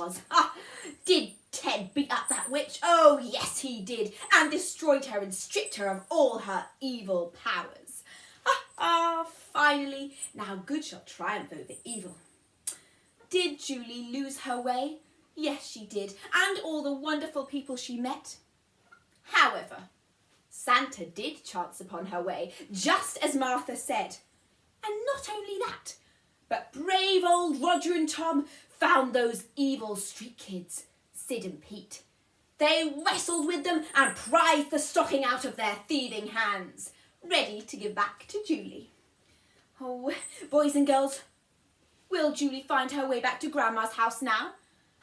was. Did Ted beat up that witch? Oh, yes, he did, and destroyed her and stripped her of all her evil powers. Finally, now good shall triumph over evil. Did Julie lose her way? Yes, she did, and all the wonderful people she met. However, Santa did chance upon her way, just as Martha said. And not only that, but brave old Roger and Tom found those evil street kids, Sid and Pete. They wrestled with them and prized the stocking out of their thieving hands, ready to give back to Julie. Oh, boys and girls, will Julie find her way back to Grandma's house now?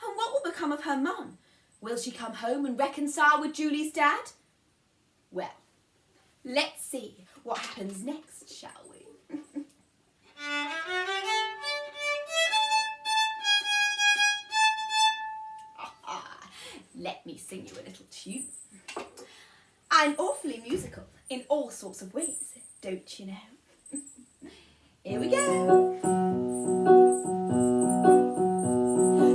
And what will become of her mum? Will she come home and reconcile with Julie's dad? Well, let's see what happens next, shall we? Let me sing you a little tune. I'm awfully musical in all sorts of ways, don't you know? Here we go.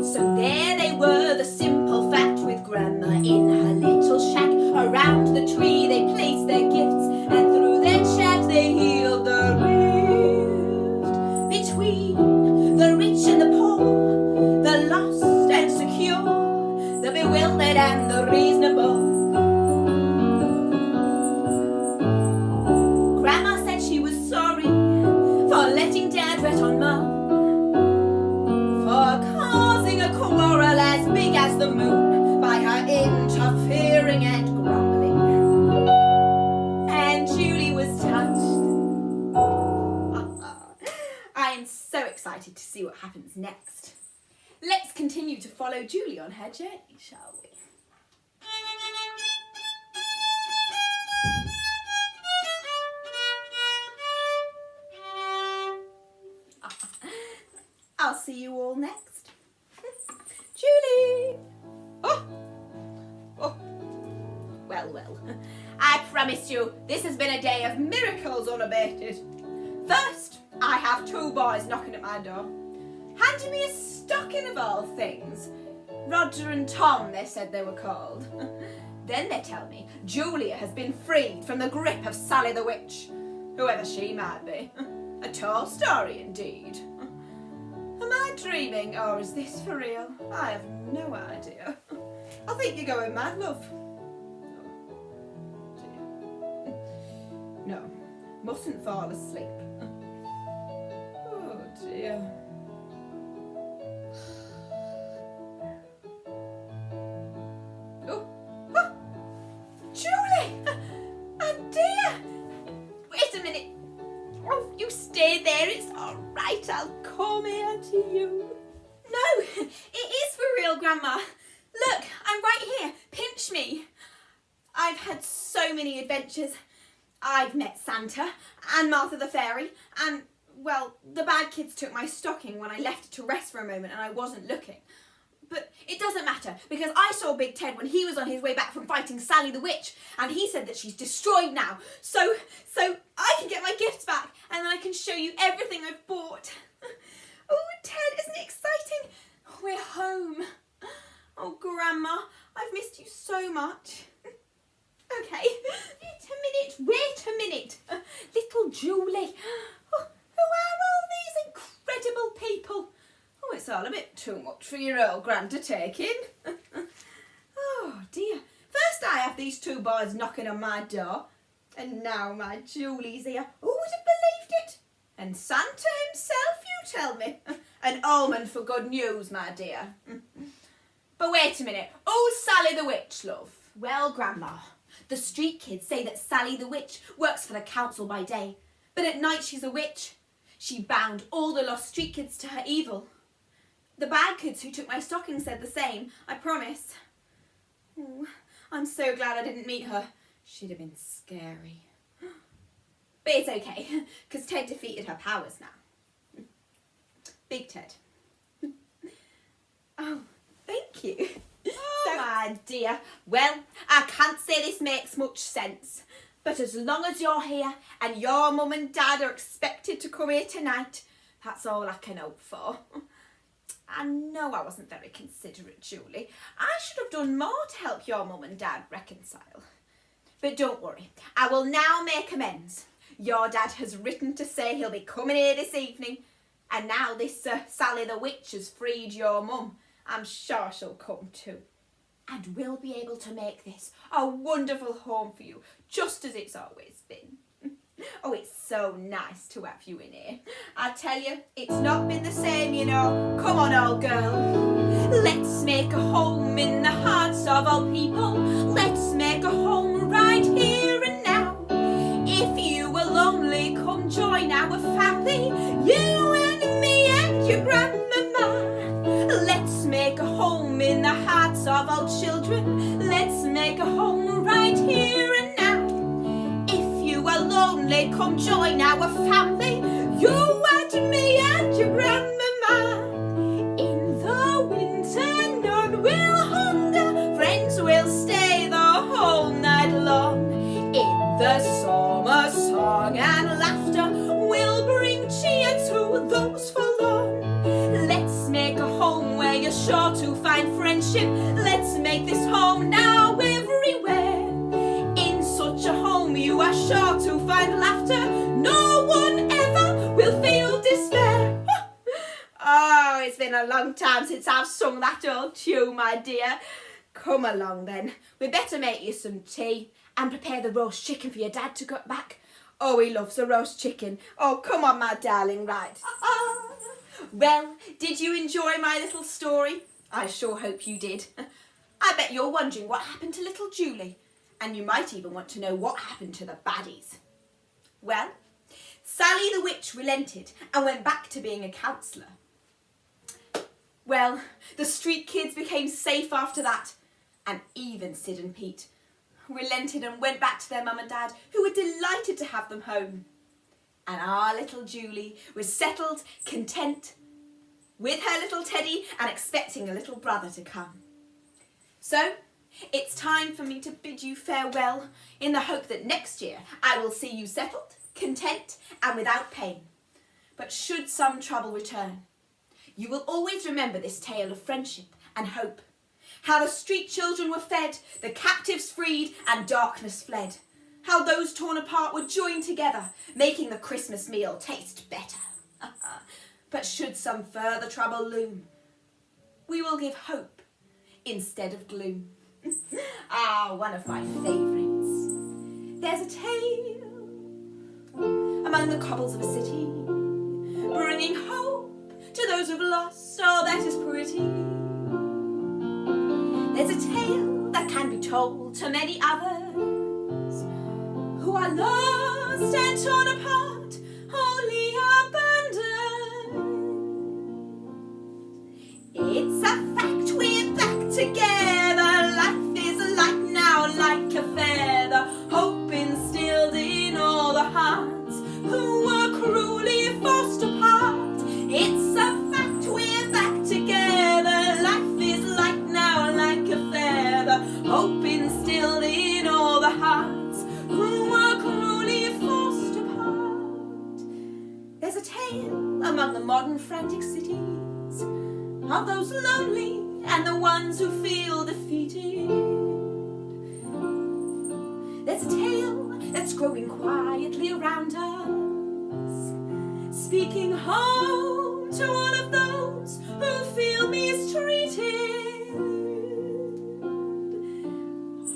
So there they were, the simple fact, with Grandma in her little shack. Around the tree they placed their gifts, and through their chat they healed the rift between the rich and the poor, the lost and secure, the bewildered and the reasonable. Grandma said she was sorry for letting Dad rat on Mum, for causing a quarrel as big as the moon by her interfering and grumbling. And Julie was touched. I am so excited to see what happens next. Let's continue to follow Julie on her journey, shall we? I'll see you all next. Julie! Oh! Well. I promise you, this has been a day of miracles unabated. First, I have two boys knocking at my door, handing me a stocking of all things. Roger and Tom, they said they were called. Then they tell me Julia has been freed from the grip of Sally the Witch, whoever she might be. A tall story indeed. Am I dreaming, or is this for real? I have no idea. I think you're going mad, love. Oh, dear. No, mustn't fall asleep. Oh, dear. Oh, Julie! Oh, dear! Wait a minute. Oh, you stay there, it's all right, I'll come here to you. No, it is for real, Grandma. Look, I'm right here, pinch me. I've had so many adventures. I've met Santa and Martha the Fairy and, well, the bad kids took my stocking when I left it to rest for a moment and I wasn't looking. But it doesn't matter, because I saw Big Ted when he was on his way back from fighting Sally the Witch, and he said that she's destroyed now. So I can get my gifts back, and then I can show you everything I've bought. Oh, Ted, isn't it exciting? We're home. Oh, Grandma, I've missed you so much. Okay, wait a minute. Little Julie. Oh, who are all these incredible people? Oh, it's all a bit too much for your old Gran to take in. Oh, dear. First I have these two boys knocking on my door, and now my Julie's here. Who would have believed it? And Santa himself, you tell me. An omen for good news, my dear. But wait a minute. Oh, Sally the Witch, love. Well, Grandma, the street kids say that Sally the Witch works for the council by day, but at night she's a witch. She bound all the lost street kids to her evil. The bad kids who took my stocking said the same, I promise. Oh, I'm so glad I didn't meet her. She'd have been scary. But it's okay, because Ted defeated her powers now. Big Ted. Oh, thank you. Oh, my dear. Well, I can't say this makes much sense, but as long as you're here and your mum and dad are expected to come here tonight, that's all I can hope for. I know I wasn't very considerate, Julie. I should have done more to help your mum and dad reconcile. But don't worry, I will now make amends. Your dad has written to say he'll be coming here this evening, and now this Sally the Witch has freed your mum. I'm sure she'll come too. And we'll be able to make this a wonderful home for you, just as it's always been. Oh, it's so nice to have you in here. I tell you, it's not been the same, you know. Come on, old girl. Let's make a home in the hearts of all people. Let's make a home right here and now. If you are lonely, come join our family. You and me and your grandmama. Let's make a home in the hearts of all children. Let's make a home right here and now. Lonely, come join our family. You and me and your grandmama. In the winter none will hunger. Friends will stay the whole night long. In the summer song and laughter will bring cheer to those forlorn. Let's make a home where you're sure to find friendship. Let's make this home now everywhere. Such a home you are sure to find laughter. No one ever will feel despair. Oh, it's been a long time since I've sung that old tune, my dear. Come along then. We'd better make you some tea and prepare the roast chicken for your dad to get back. Oh, he loves the roast chicken. Oh, come on, my darling, right. Well, did you enjoy my little story? I sure hope you did. I bet you're wondering what happened to little Julie. And you might even want to know what happened to the baddies. Well, Sally the Witch relented and went back to being a counsellor. Well, the street kids became safe after that, and even Sid and Pete relented and went back to their mum and dad, who were delighted to have them home. And our little Julie was settled, content, with her little Teddy and expecting a little brother to come. So, it's time for me to bid you farewell in the hope that next year I will see you settled, content and without pain. But should some trouble return, you will always remember this tale of friendship and hope. How the street children were fed, the captives freed and darkness fled. How those torn apart were joined together, making the Christmas meal taste better. But should some further trouble loom, we will give hope instead of gloom. One of my favourites. There's a tale among the cobbles of a city, bringing hope to those who've lost all that is pretty. There's a tale that can be told to many others who are lost and torn apart, wholly abandoned. It's a fact we're back together. Life is like now, like a feather. Hope instilled in all the hearts who were cruelly forced apart. It's a fact we're back together. Life is like now, like a feather. Hope instilled in all the hearts who were cruelly forced apart. There's a tale among the modern frantic cities of those lonely and the ones who feel defeated. There's a tale that's growing quietly around us, speaking home to all of those who feel mistreated.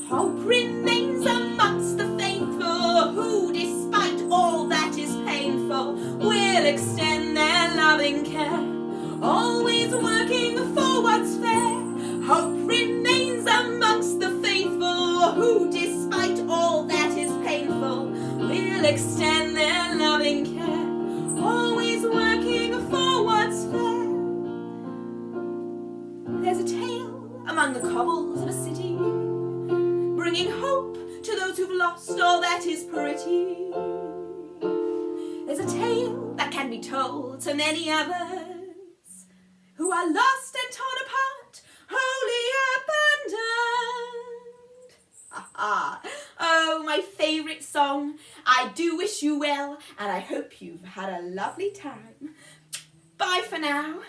Hope remains amongst the faithful who, despite all that is painful, will extend their loving care, always working for what's fair. Hope remains amongst the faithful who, despite all that is painful, will extend their loving care, always working for what's fair. There's a tale among the cobbles of a city, bringing hope to those who've lost all that is pretty. There's a tale that can be told to many others who are lost and torn apart, wholly abandoned. Oh, my favourite song. I do wish you well, and I hope you've had a lovely time. Bye for now.